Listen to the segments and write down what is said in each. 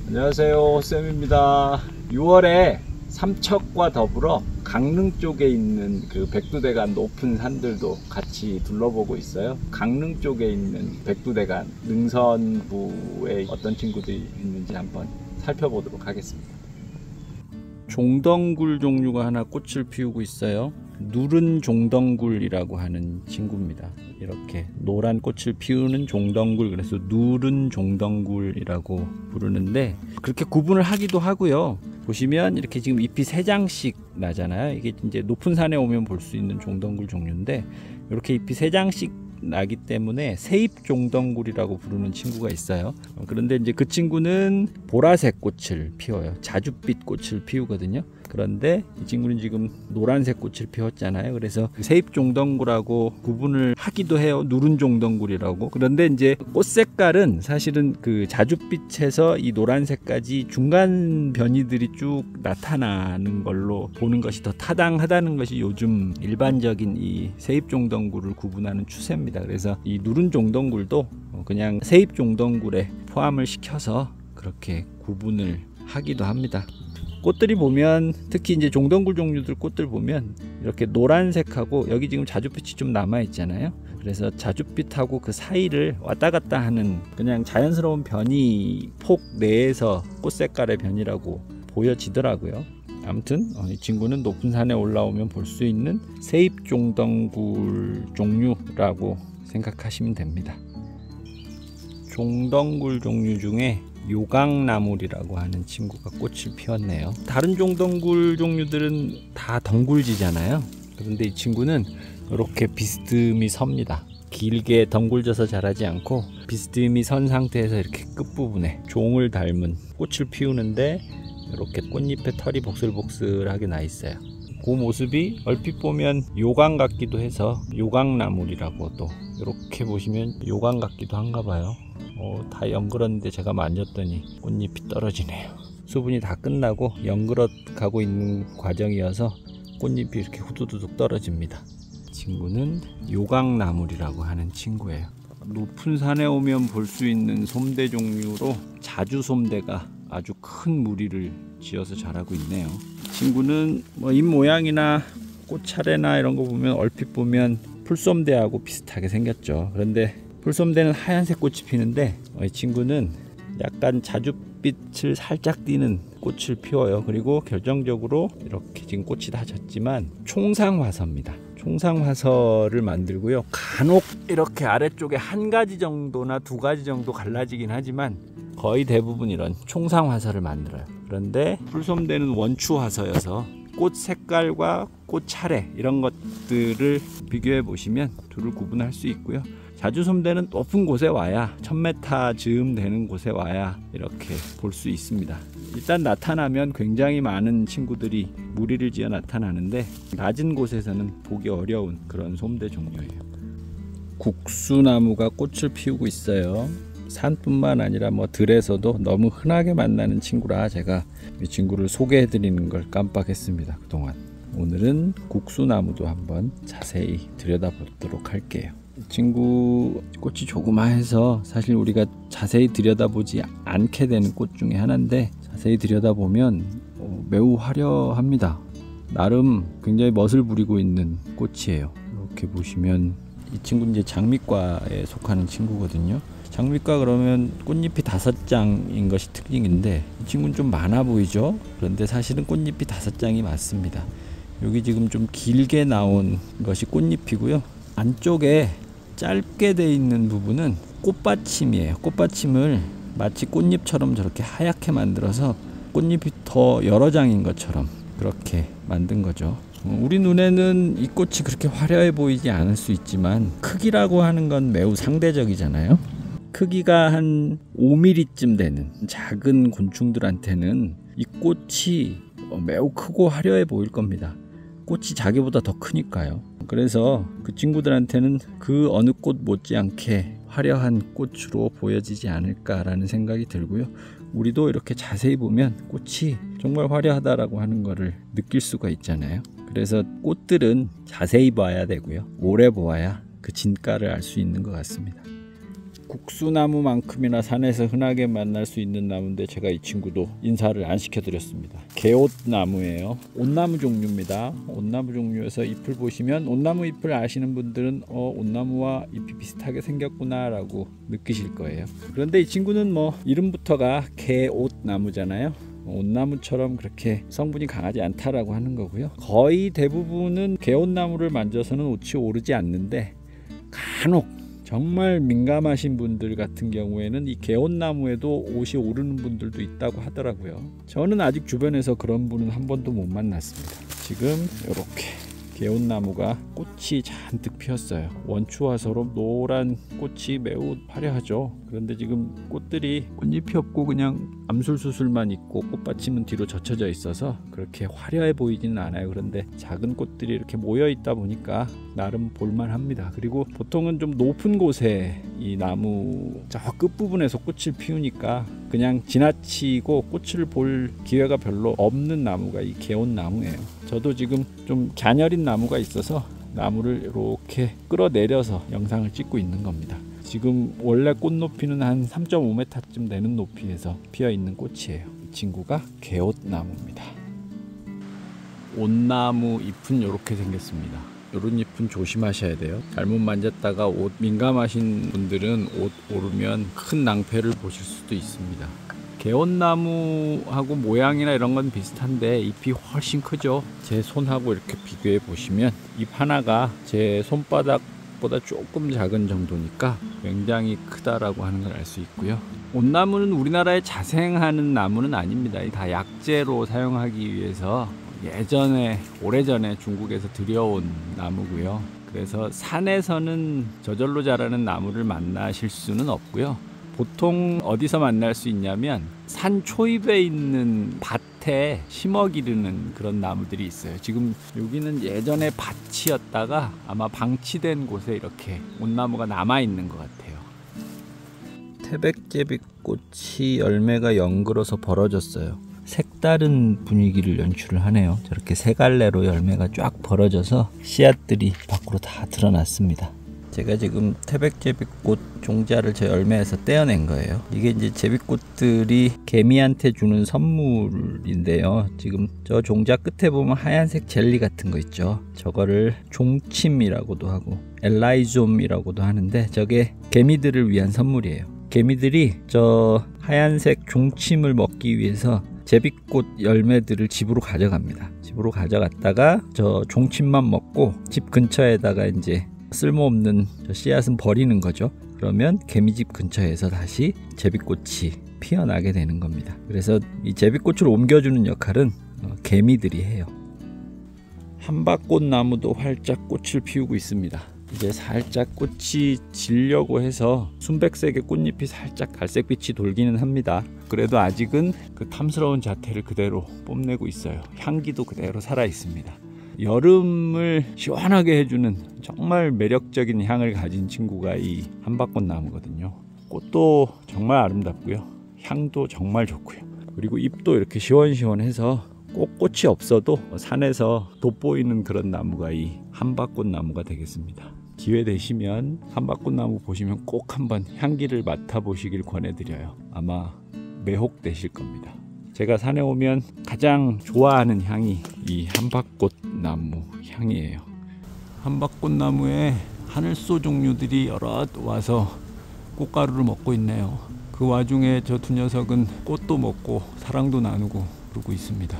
안녕하세요, 쌤입니다. 6월에 삼척과 더불어 강릉 쪽에 있는 그 백두대간 높은 산들도 같이 둘러보고 있어요. 강릉 쪽에 있는 백두대간 능선부에 어떤 친구들이 있는지 한번 살펴보도록 하겠습니다. 종덩굴 종류가 하나 꽃을 피우고 있어요. 누른 종덩굴이라고 하는 친구입니다. 이렇게 노란 꽃을 피우는 종덩굴, 그래서 누른 종덩굴이라고 부르는데, 그렇게 구분을 하기도 하고요. 보시면 이렇게 지금 잎이 3장씩 나잖아요. 이게 이제 높은 산에 오면 볼 수 있는 종덩굴 종류인데, 이렇게 잎이 3장씩 나기 때문에 세잎 종덩굴이라고 부르는 친구가 있어요. 그런데 이제 그 친구는 보라색 꽃을 피워요. 자줏빛 꽃을 피우거든요. 그런데 이 친구는 지금 노란색 꽃을 피웠잖아요. 그래서 세잎 종덩굴하고 구분을 하기도 해요. 누른 종덩굴이라고. 그런데 이제 꽃 색깔은 사실은 그 자줏빛에서 이 노란색까지 중간 변이들이 쭉 나타나는 걸로 보는 것이 더 타당하다는 것이 요즘 일반적인 이 세잎 종덩굴을 구분하는 추세입니다. 그래서 이 누른 종덩굴도 그냥 세잎 종덩굴에 포함을 시켜서 그렇게 구분을 하기도 합니다. 꽃들이 보면, 특히 이제 종덩굴 종류들 꽃들 보면 이렇게 노란색하고 여기 지금 자줏빛이 좀 남아 있잖아요. 그래서 자줏빛하고 그 사이를 왔다 갔다 하는 그냥 자연스러운 변이 폭 내에서 꽃 색깔의 변이라고 보여지더라고요. 아무튼 이 친구는 높은 산에 올라오면 볼 수 있는 세잎 종덩굴 종류라고 생각하시면 됩니다. 종덩굴 종류 중에 요강나물이라고 하는 친구가 꽃을 피웠네요. 다른 종덩굴 종류들은 다 덩굴지잖아요. 그런데 이 친구는 이렇게 비스듬히 섭니다. 길게 덩굴져서 자라지 않고 비스듬히 선 상태에서 이렇게 끝부분에 종을 닮은 꽃을 피우는데, 이렇게 꽃잎에 털이 복슬복슬하게 나 있어요. 그 모습이 얼핏 보면 요강 같기도 해서 요강나물이라고, 또 이렇게 보시면 요강 같기도 한가 봐요. 다 연그렀는데 제가 만졌더니 꽃잎이 떨어지네요. 수분이 다 끝나고 연그러 가고 있는 과정이어서 꽃잎이 이렇게 후두두둑 떨어집니다. 친구는 요강나물이라고 하는 친구예요. 높은 산에 오면 볼 수 있는 솜대 종류로 자주솜대가 아주 큰 무리를 지어서 자라고 있네요. 친구는 잎 모양이나 꽃 차례나 이런 거 보면 얼핏 보면 풀솜대하고 비슷하게 생겼죠. 그런데 풀솜대는 하얀색 꽃이 피는데 이 친구는 약간 자줏빛을 살짝 띠는 꽃을 피워요. 그리고 결정적으로 이렇게 지금 꽃이 다 졌지만 총상화서입니다. 총상화서를 만들고요. 간혹 이렇게 아래쪽에 한 가지 정도나 두 가지 정도 갈라지긴 하지만 거의 대부분 이런 총상화서를 만들어요. 그런데 풀솜대는 원추화서여서 꽃 색깔과 꽃 차례 이런 것들을 비교해 보시면 둘을 구분할 수 있고요. 자주솜대는 높은 곳에 와야 1000m 즈음 되는 곳에 와야 이렇게 볼 수 있습니다. 일단 나타나면 굉장히 많은 친구들이 무리를 지어 나타나는데, 낮은 곳에서는 보기 어려운 그런 솜대 종류예요. 국수나무가 꽃을 피우고 있어요. 산뿐만 아니라 들에서도 너무 흔하게 만나는 친구라 제가 이 친구를 소개해 드리는 걸 깜빡했습니다. 그동안. 오늘은 국수나무도 한번 자세히 들여다보도록 할게요. 이 친구 꽃이 조그마해서 사실 우리가 자세히 들여다보지 않게 되는 꽃 중에 하나인데, 자세히 들여다보면 매우 화려합니다. 나름 굉장히 멋을 부리고 있는 꽃이에요. 이렇게 보시면 이 친구는 이제 장미과에 속하는 친구거든요. 장미과 그러면 꽃잎이 5장인 것이 특징인데, 이 친구는 좀 많아 보이죠? 그런데 사실은 꽃잎이 5장이 맞습니다. 여기 지금 좀 길게 나온 것이 꽃잎이고요. 안쪽에 짧게 돼 있는 부분은 꽃받침이에요. 꽃받침을 마치 꽃잎처럼 저렇게 하얗게 만들어서 꽃잎이 더 여러 장인 것처럼 그렇게 만든 거죠. 우리 눈에는 이 꽃이 그렇게 화려해 보이지 않을 수 있지만, 크기라고 하는 건 매우 상대적이잖아요. 크기가 한 5mm쯤 되는 작은 곤충들한테는 이 꽃이 매우 크고 화려해 보일 겁니다. 꽃이 자기보다 더 크니까요. 그래서 그 친구들한테는 그 어느 꽃 못지않게 화려한 꽃으로 보여지지 않을까라는 생각이 들고요. 우리도 이렇게 자세히 보면 꽃이 정말 화려하다라고 하는 것을 느낄 수가 있잖아요. 그래서 꽃들은 자세히 봐야 되고요. 오래 보아야 그 진가를 알 수 있는 것 같습니다. 국수나무만큼이나 산에서 흔하게 만날 수 있는 나무인데 제가 이 친구도 인사를 안 시켜드렸습니다. 개옷나무예요. 온나무 종류입니다. 온나무 종류에서 잎을 보시면 온나무 잎을 아시는 분들은 온나무와 잎이 비슷하게 생겼구나 라고 느끼실 거예요. 그런데 이 친구는 뭐 이름부터가 개옷나무잖아요. 온나무처럼 그렇게 성분이 강하지 않다라고 하는 거고요. 거의 대부분은 개옷나무를 만져서는 옷이 오르지 않는데 간혹 정말 민감하신 분들 같은 경우에는 이 개옷나무에도 옷이 오르는 분들도 있다고 하더라고요. 저는 아직 주변에서 그런 분은 한 번도 못 만났습니다. 지금 이렇게 개옷나무가 꽃이 잔뜩 피었어요. 원추화서로 노란 꽃이 매우 화려하죠. 그런데 지금 꽃들이 꽃잎이 없고 그냥 암술수술만 있고 꽃받침은 뒤로 젖혀져 있어서 그렇게 화려해 보이지는 않아요. 그런데 작은 꽃들이 이렇게 모여 있다 보니까 나름 볼만합니다. 그리고 보통은 좀 높은 곳에 이 나무 저 끝부분에서 꽃을 피우니까 그냥 지나치고 꽃을 볼 기회가 별로 없는 나무가 이 개옷나무예요. 저도 지금 좀 갸녀린 나무가 있어서 나무를 이렇게 끌어내려서 영상을 찍고 있는 겁니다. 지금 원래 꽃 높이는 한 3.5m쯤 되는 높이에서 피어 있는 꽃이에요. 이 친구가 개옷나무입니다. 온나무 잎은 이렇게 생겼습니다. 이런 잎은 조심하셔야 돼요. 잘못 만졌다가 옷 민감하신 분들은 옷 오르면 큰 낭패를 보실 수도 있습니다. 개옷나무하고 모양이나 이런 건 비슷한데 잎이 훨씬 크죠. 제 손하고 이렇게 비교해 보시면 잎 하나가 제 손바닥보다 조금 작은 정도니까 굉장히 크다라고 하는 걸 알 수 있고요. 온나무는 우리나라에 자생하는 나무는 아닙니다. 다 약재로 사용하기 위해서 예전에 오래전에 중국에서 들여온 나무고요. 그래서 산에서는 저절로 자라는 나무를 만나실 수는 없고요. 보통 어디서 만날 수 있냐면 산 초입에 있는 밭에 심어 기르는 그런 나무들이 있어요. 지금 여기는 예전에 밭이었다가 아마 방치된 곳에 이렇게 온나무가 남아 있는 것 같아요. 태백제비꽃이 열매가 연글어서 벌어졌어요. 색다른 분위기를 연출을 하네요. 저렇게 세 갈래로 열매가 쫙 벌어져서 씨앗들이 밖으로 다 드러났습니다. 제가 지금 태백제비꽃 종자를 저 열매에서 떼어낸 거예요. 이게 이제 제비꽃들이 개미한테 주는 선물인데요. 지금 저 종자 끝에 보면 하얀색 젤리 같은 거 있죠. 저거를 종침이라고도 하고 엘라이좀이라고도 하는데 저게 개미들을 위한 선물이에요. 개미들이 저 하얀색 종침을 먹기 위해서 제비꽃 열매들을 집으로 가져갑니다. 집으로 가져갔다가 저 종침만 먹고 집 근처에다가 이제 쓸모없는 저 씨앗은 버리는 거죠. 그러면 개미집 근처에서 다시 제비꽃이 피어나게 되는 겁니다. 그래서 이 제비꽃을 옮겨주는 역할은 개미들이 해요. 한박꽃나무도 활짝 꽃을 피우고 있습니다. 이제 살짝 꽃이 지려고 해서 순백색의 꽃잎이 살짝 갈색빛이 돌기는 합니다. 그래도 아직은 그 탐스러운 자태를 그대로 뽐내고 있어요. 향기도 그대로 살아 있습니다. 여름을 시원하게 해주는 정말 매력적인 향을 가진 친구가 이 한박꽃나무거든요. 꽃도 정말 아름답고요. 향도 정말 좋고요. 그리고 잎도 이렇게 시원시원해서 꼭 꽃이 없어도 산에서 돋보이는 그런 나무가 이 한박꽃나무가 되겠습니다. 기회 되시면 한박꽃나무 보시면 꼭 한번 향기를 맡아보시길 권해드려요. 아마 매혹되실 겁니다. 제가 산에 오면 가장 좋아하는 향이 이 한박꽃나무 향이에요. 한박꽃나무에 하늘소 종류들이 여럿 와서 꽃가루를 먹고 있네요. 그 와중에 저 두 녀석은 꽃도 먹고 사랑도 나누고 그러고 있습니다.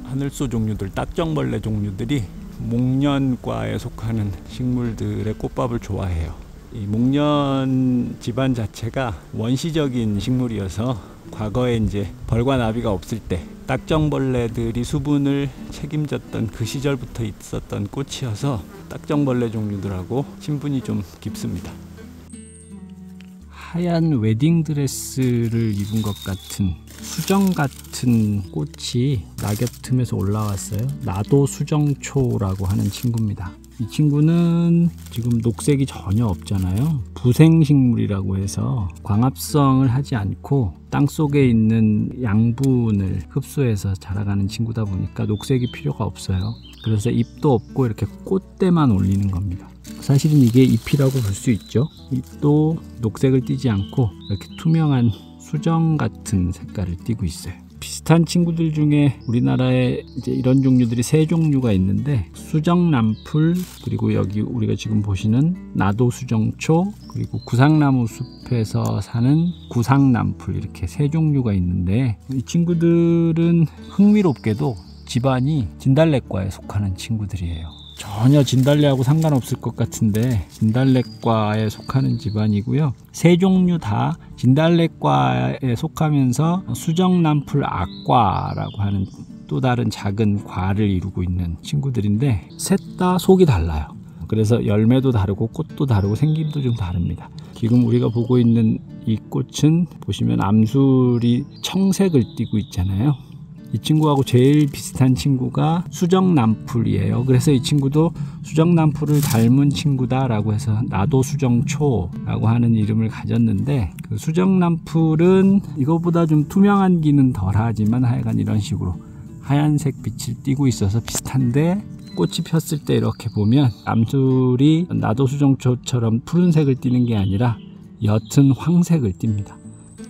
하늘소 종류들, 딱정벌레 종류들이 목련과에 속하는 식물들의 꽃밥을 좋아해요. 이 목련 집안 자체가 원시적인 식물이어서 과거에 이제 벌과 나비가 없을 때 딱정벌레들이 수분을 책임졌던 그 시절부터 있었던 꽃이어서 딱정벌레 종류들하고 친분이 좀 깊습니다. 하얀 웨딩드레스를 입은 것 같은 수정 같은 꽃이 낙엽 틈에서 올라왔어요. 나도 수정초라고 하는 친구입니다. 이 친구는 지금 녹색이 전혀 없잖아요. 부생식물이라고 해서 광합성을 하지 않고 땅속에 있는 양분을 흡수해서 자라가는 친구다 보니까 녹색이 필요가 없어요. 그래서 잎도 없고 이렇게 꽃대만 올리는 겁니다. 사실은 이게 잎이라고 볼 수 있죠. 잎도 녹색을 띠지 않고 이렇게 투명한 수정 같은 색깔을 띠고 있어요. 비슷한 친구들 중에 우리나라에 이제 이런 종류들이 세 종류가 있는데, 수정남풀, 그리고 여기 우리가 지금 보시는 나도수정초, 그리고 구상나무 숲에서 사는 구상남풀, 이렇게 세 종류가 있는데, 이 친구들은 흥미롭게도 집안이 진달래과에 속하는 친구들이에요. 전혀 진달래하고 상관없을 것 같은데 진달래과에 속하는 집안이고요. 세 종류 다 진달래과에 속하면서 수정남풀 악과라고 하는 또 다른 작은 과를 이루고 있는 친구들인데, 셋 다 속이 달라요. 그래서 열매도 다르고 꽃도 다르고 생김도 좀 다릅니다. 지금 우리가 보고 있는 이 꽃은 보시면 암술이 청색을 띠고 있잖아요. 이 친구하고 제일 비슷한 친구가 수정남풀이에요. 그래서 이 친구도 수정남풀을 닮은 친구다 라고 해서 나도수정초라고 하는 이름을 가졌는데, 그 수정남풀은 이거보다 좀 투명한 기는 덜하지만 하여간 이런 식으로 하얀색 빛을 띠고 있어서 비슷한데, 꽃이 폈을 때 이렇게 보면 암술이 나도수정초처럼 푸른색을 띠는 게 아니라 옅은 황색을 띱니다.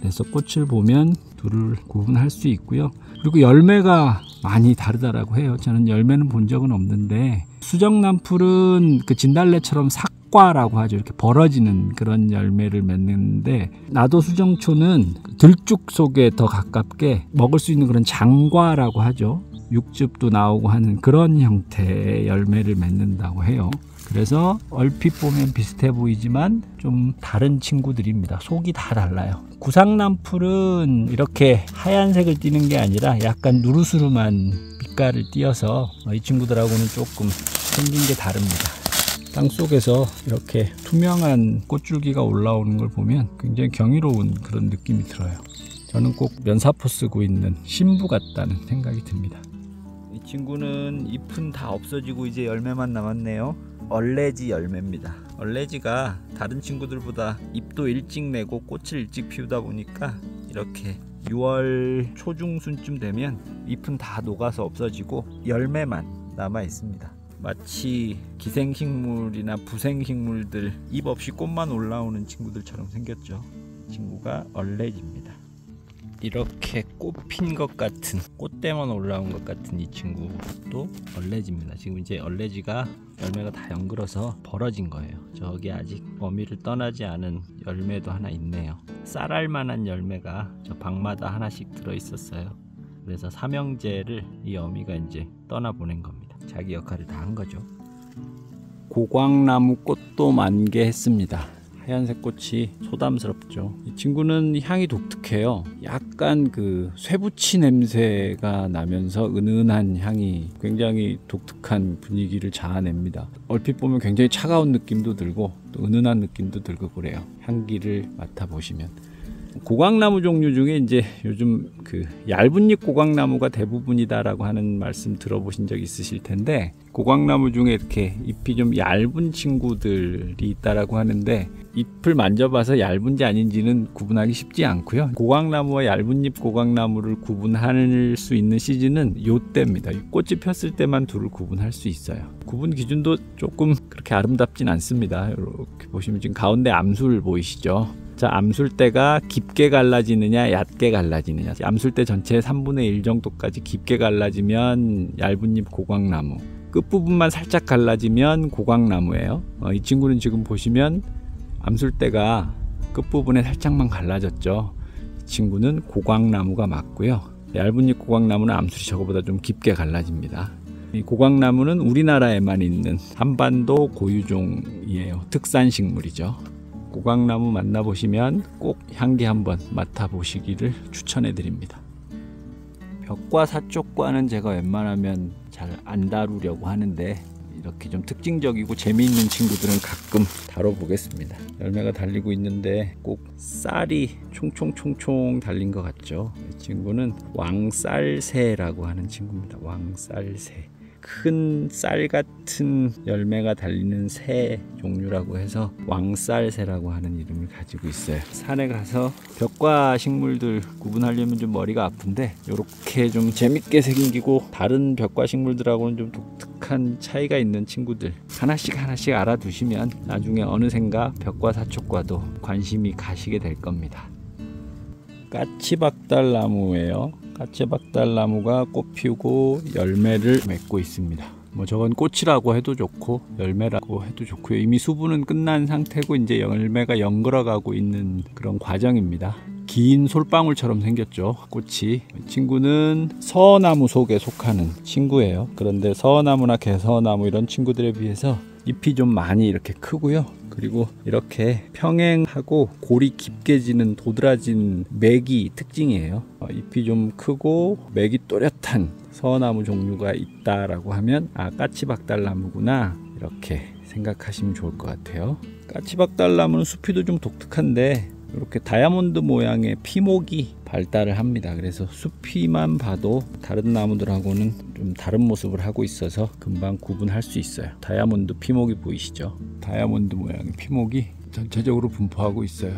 그래서 꽃을 보면 둘을 구분할 수 있고요. 그리고 열매가 많이 다르다라고 해요. 저는 열매는 본 적은 없는데, 수정남풀은 그 진달래처럼 삭과라고 하죠. 이렇게 벌어지는 그런 열매를 맺는데, 나도수정초는 들쭉 속에 더 가깝게 먹을 수 있는 그런 장과라고 하죠. 육즙도 나오고 하는 그런 형태의 열매를 맺는다고 해요. 그래서 얼핏 보면 비슷해 보이지만 좀 다른 친구들입니다. 속이 다 달라요. 구상남풀은 이렇게 하얀색을 띠는 게 아니라 약간 누르스름한 빛깔을 띄어서 이 친구들하고는 조금 생긴 게 다릅니다. 땅속에서 이렇게 투명한 꽃줄기가 올라오는 걸 보면 굉장히 경이로운 그런 느낌이 들어요. 저는 꼭 면사포 쓰고 있는 신부 같다는 생각이 듭니다. 이 친구는 잎은 다 없어지고 이제 열매만 남았네요. 얼레지 열매입니다. 얼레지가 다른 친구들보다 잎도 일찍 내고 꽃을 일찍 피우다 보니까 이렇게 6월 초중순쯤 되면 잎은 다 녹아서 없어지고 열매만 남아 있습니다. 마치 기생식물이나 부생식물들 잎 없이 꽃만 올라오는 친구들처럼 생겼죠. 친구가 얼레지입니다. 이렇게 꽃핀 것 같은, 꽃대만 올라온 것 같은 이 친구도 얼레지입니다. 지금 이제 얼레지가 열매가 다 연글어서 벌어진 거예요. 저기 아직 어미를 떠나지 않은 열매도 하나 있네요. 쌀알만한 열매가 저 방마다 하나씩 들어 있었어요. 그래서 삼형제를 이 어미가 이제 떠나보낸 겁니다. 자기 역할을 다 한 거죠. 고광나무 꽃도 만개했습니다. 하얀색 꽃이 소담스럽죠. 이 친구는 향이 독특해요. 약간 그 쇠붙이 냄새가 나면서 은은한 향이 굉장히 독특한 분위기를 자아냅니다. 얼핏 보면 굉장히 차가운 느낌도 들고 또 은은한 느낌도 들고 그래요. 향기를 맡아보시면. 고광나무 종류 중에 이제 요즘 그 얇은 잎 고광나무가 대부분이다라고 하는 말씀 들어보신 적 있으실 텐데, 고광나무 중에 이렇게 잎이 좀 얇은 친구들이 있다라고 하는데, 잎을 만져봐서 얇은지 아닌지는 구분하기 쉽지 않고요. 고광나무와 얇은 잎 고광나무를 구분할 수 있는 시즌은 요때입니다. 꽃이 폈을 때만 둘을 구분할 수 있어요. 구분 기준도 조금 그렇게 아름답진 않습니다. 이렇게 보시면 지금 가운데 암술 보이시죠? 자, 암술대가 깊게 갈라지느냐 얕게 갈라지느냐. 암술대 전체의 3분의 1 정도까지 깊게 갈라지면 얇은 잎 고광나무, 끝부분만 살짝 갈라지면 고광나무예요. 이 친구는 지금 보시면 암술대가 끝부분에 살짝만 갈라졌죠. 이 친구는 고광나무가 맞고요. 얇은 잎 고광나무는 암술이 저거보다 좀 깊게 갈라집니다. 이 고광나무는 우리나라에만 있는 한반도 고유종이에요. 특산식물이죠. 고광나무 만나보시면 꼭 향기 한번 맡아보시기를 추천해 드립니다. 벽과 사쪽과는 제가 웬만하면 잘 안 다루려고 하는데, 이렇게 좀 특징적이고 재미있는 친구들은 가끔 다뤄보겠습니다. 열매가 달리고 있는데 꼭 쌀이 총총총총 달린 것 같죠. 이 친구는 왕쌀새라고 하는 친구입니다. 왕쌀새. 큰 쌀 같은 열매가 달리는 새 종류라고 해서 왕쌀새라고 하는 이름을 가지고 있어요. 산에 가서 벽과 식물들 구분하려면 좀 머리가 아픈데, 이렇게 좀 재밌게 생기고 다른 벽과 식물들하고는 좀 독특한 독특한 차이가 있는 친구들 하나씩 알아두시면 나중에 어느샌가 벽과 사촉과도 관심이 가시게 될 겁니다. 까치박달나무예요. 까치박달나무가 꽃 피우고 열매를 맺고 있습니다. 뭐 저건 꽃이라고 해도 좋고 열매라고 해도 좋고요. 이미 수분은 끝난 상태고 이제 열매가 연걸어가고 있는 그런 과정입니다. 긴 솔방울처럼 생겼죠. 꽃이. 이 친구는 서나무 속에 속하는 친구예요. 그런데 서나무나 개서나무 이런 친구들에 비해서 잎이 좀 많이 이렇게 크고요. 그리고 이렇게 평행하고 골이 깊게 지는 도드라진 맥이 특징이에요. 잎이 좀 크고 맥이 또렷한 서나무 종류가 있다라고 하면 아, 까치박달나무구나 이렇게 생각하시면 좋을 것 같아요. 까치박달나무는 수피도 좀 독특한데 이렇게 다이아몬드 모양의 피목이 발달을 합니다. 그래서 수피만 봐도 다른 나무들하고는 좀 다른 모습을 하고 있어서 금방 구분할 수 있어요. 다이아몬드 피목이 보이시죠? 다이아몬드 모양의 피목이 전체적으로 분포하고 있어요.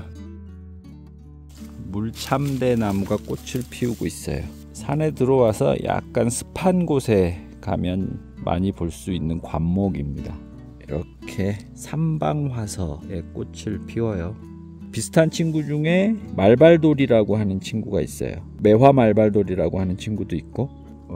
물참대 나무가 꽃을 피우고 있어요. 산에 들어와서 약간 습한 곳에 가면 많이 볼 수 있는 관목입니다. 이렇게 삼방화서의 꽃을 피워요. 비슷한 친구 중에 말발돌이라고 하는 친구가 있어요. 매화말발돌이라고 하는 친구도 있고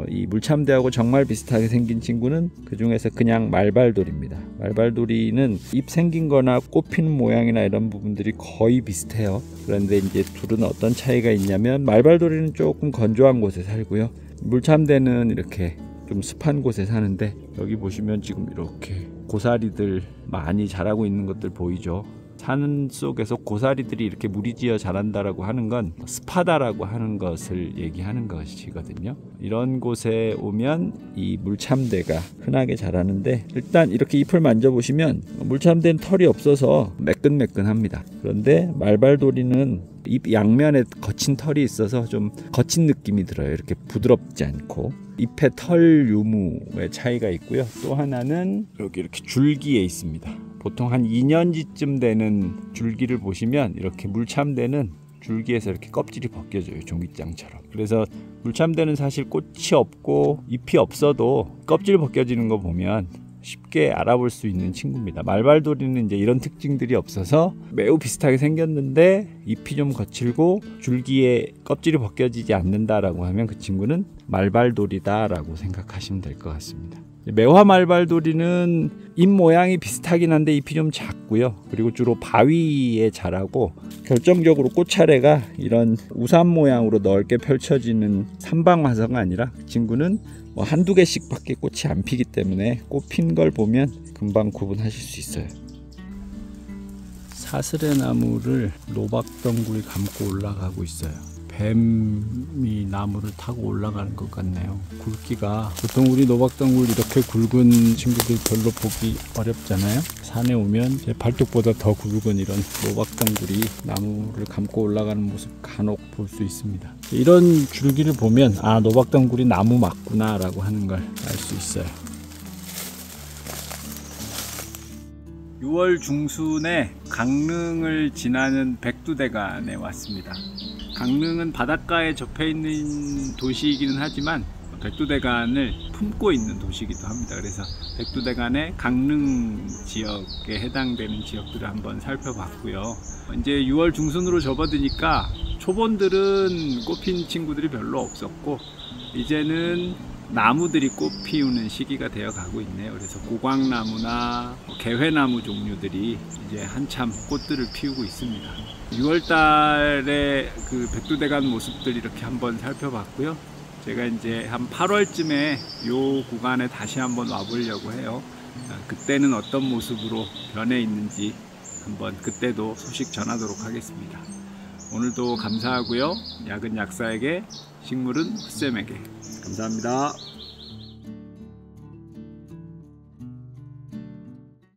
이 물참대하고 정말 비슷하게 생긴 친구는 그 중에서 그냥 말발돌입니다. 말발돌이는 잎 생긴 거나 꽃 피는 모양이나 이런 부분들이 거의 비슷해요. 그런데 이제 둘은 어떤 차이가 있냐면 말발돌이는 조금 건조한 곳에 살고요. 물참대는 이렇게 좀 습한 곳에 사는데 여기 보시면 지금 이렇게 고사리들 많이 자라고 있는 것들 보이죠? 산 속에서 고사리들이 이렇게 무리지어 자란다라고 하는 건 습하다라고 하는 것을 얘기하는 것이거든요. 이런 곳에 오면 이 물참대가 흔하게 자라는데 일단 이렇게 잎을 만져보시면 물참대는 털이 없어서 매끈매끈합니다. 그런데 말발돌이는 잎 양면에 거친 털이 있어서 좀 거친 느낌이 들어요. 이렇게 부드럽지 않고 잎의 털 유무의 차이가 있고요. 또 하나는 여기 이렇게 줄기에 있습니다. 보통 한 2년지쯤 되는 줄기를 보시면 이렇게 물참대는 줄기에서 이렇게 껍질이 벗겨져요. 종이장처럼. 그래서 물참대는 사실 꽃이 없고 잎이 없어도 껍질 벗겨지는 거 보면 쉽게 알아볼 수 있는 친구입니다. 말발돌이는 이제 이런 특징들이 없어서 매우 비슷하게 생겼는데 잎이 좀 거칠고 줄기에 껍질이 벗겨지지 않는다라고 하면 그 친구는 말발돌이다라고 생각하시면 될 것 같습니다. 매화말발돌이는 잎 모양이 비슷하긴 한데 잎이 좀 작고요. 그리고 주로 바위에 자라고 결정적으로 꽃차례가 이런 우산 모양으로 넓게 펼쳐지는 삼방화서가 아니라 그 친구는 뭐 한두 개씩 밖에 꽃이 안 피기 때문에 꽃 핀 걸 보면 금방 구분하실 수 있어요. 사슬의 나무를 노박덩굴이 감고 올라가고 있어요. 뱀이 나무를 타고 올라가는 것 같네요. 굵기가 보통 우리 노박덩굴 이렇게 굵은 친구들 별로 보기 어렵잖아요. 산에 오면 제 발톱보다 더 굵은 이런 노박덩굴이 나무를 감고 올라가는 모습 간혹 볼 수 있습니다. 이런 줄기를 보면 아, 노박덩굴이 나무 맞구나 라고 하는 걸 알 수 있어요. 6월 중순에 강릉을 지나는 백두대간에 왔습니다. 강릉은 바닷가에 접해있는 도시이기는 하지만 백두대간을 품고 있는 도시이기도 합니다. 그래서 백두대간의 강릉 지역에 해당되는 지역들을 한번 살펴봤고요. 이제 6월 중순으로 접어드니까 초본들은 꽃핀 친구들이 별로 없었고 이제는 나무들이 꽃 피우는 시기가 되어 가고 있네요. 그래서 고광나무나 개회나무 종류들이 이제 한참 꽃들을 피우고 있습니다. 6월달에 그 백두대간 모습들 이렇게 한번 살펴봤고요. 제가 이제 한 8월쯤에 요 구간에 다시 한번 와보려고 해요. 그때는 어떤 모습으로 변해 있는지 한번 그때도 소식 전하도록 하겠습니다. 오늘도 감사하고요. 약은 약사에게, 식물은 흑쌤에게. 감사합니다.